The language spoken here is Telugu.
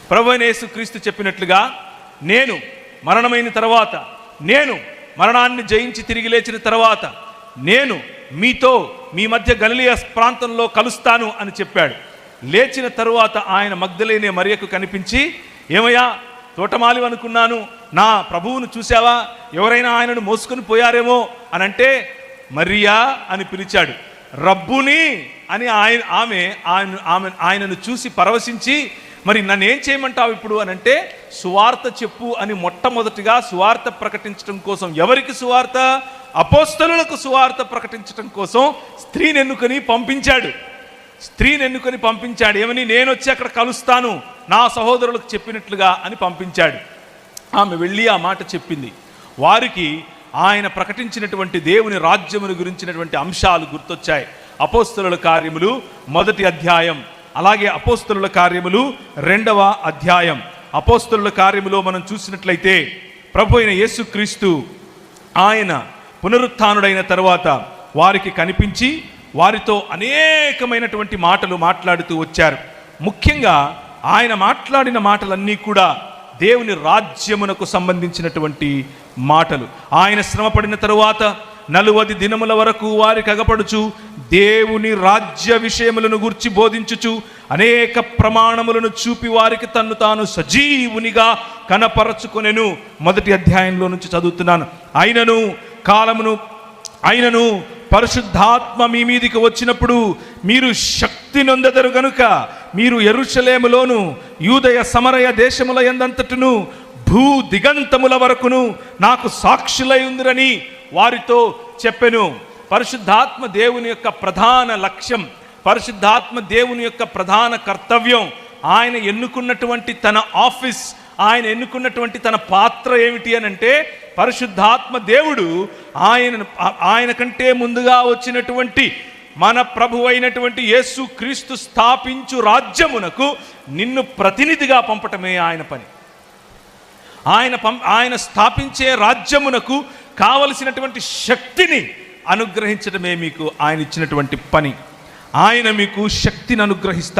ప్రభువైన యేసుక్రీస్తు చెప్పినట్లుగా నేను మరణమైన తర్వాత, నేను మరణాన్ని జయించి తిరిగి లేచిన తర్వాత నేను మీతో మీ మధ్య గలిలయ ప్రాంతంలో కలుస్తాను అని చెప్పాడు. లేచిన తరువాత ఆయన మగ్దలేనే మరియకు కనిపించి, ఏమయ్యా తోటమాలి అనుకున్నాను, నా ప్రభువును చూసావా, ఎవరైనా ఆయనను మోసుకొని పోయారేమో అని అంటే మరియా అని పిలిచాడు. రబ్బుని అని ఆయనను చూసి పరవశించి, మరి నన్ను ఏం చేయమంటావు ఇప్పుడు అని అంటే, సువార్త చెప్పు అని మొట్టమొదటిగా సువార్త ప్రకటించడం కోసం, ఎవరికి సువార్త? అపోస్తలులకు సువార్త ప్రకటించడం కోసం స్త్రీని ఎన్నుకొని పంపించాడు. ఏమని? నేను వచ్చి అక్కడ కలుస్తాను నా సహోదరులకు చెప్పినట్లుగా అని పంపించాడు. ఆమె వెళ్ళి ఆ మాట చెప్పింది. వారికి ఆయన ప్రకటించినటువంటి దేవుని రాజ్యమును గురించినటువంటి అంశాలు గుర్తొచ్చాయి. అపోస్తలుల కార్యములు 1వ అధ్యాయం, అలాగే అపోస్తలుల కార్యములు 2వ అధ్యాయం. అపోస్తలుల కార్యములో మనం చూసినట్లయితే ప్రభు అయిన యేసుక్రీస్తు ఆయన పునరుత్థానుడైన తర్వాత వారికి కనిపించి వారితో అనేకమైనటువంటి మాటలు మాట్లాడుతూ వచ్చారు. ముఖ్యంగా ఆయన మాట్లాడిన మాటలన్నీ కూడా దేవుని రాజ్యమునకు సంబంధించినటువంటి మాటలు. ఆయన శ్రమపడిన తరువాత 40 దినముల వరకు వారికి అగపడుచు దేవుని రాజ్య విషయములను గూర్చి బోధించుచు అనేక ప్రమాణములను చూపి వారికి తన్ను తాను సజీవునిగా కనపరచుకొనెను. 1వ అధ్యాయంలో నుంచి చదువుతున్నాను. అయినను పరిశుద్ధాత్మ మీ మీదికి వచ్చినప్పుడు మీరు శక్తి నొందెదరు గనుక మీరు యెరూషలేములోను యూదయ సమరయ దేశముల యందంతటను భూ దిగంతముల వరకును నాకు సాక్షులై ఉందిరని వారితో చెప్పెను. పరిశుద్ధాత్మ దేవుని యొక్క ప్రధాన లక్ష్యం, పరిశుద్ధాత్మ దేవుని యొక్క ప్రధాన కర్తవ్యం, ఆయన ఎన్నుకున్నటువంటి తన ఆఫీస్, ఆయన ఎన్నుకున్నటువంటి తన పాత్ర ఏమిటి అని అంటే, పరిశుద్ధాత్మ దేవుడు ఆయన కంటే ముందుగా వచ్చినటువంటి మన ప్రభు అయినటువంటి యేసు క్రీస్తు స్థాపించు రాజ్యమునకు నిన్ను ప్రతినిధిగా పంపటమే ఆయన పని. ఆయన స్థాపించే రాజ్యమునకు కావలసినటువంటి శక్తిని అనుగ్రహించడమే మీకు ఆయన ఇచ్చినటువంటి పని. ఆయన మీకు శక్తిని అనుగ్రహిస్తారు.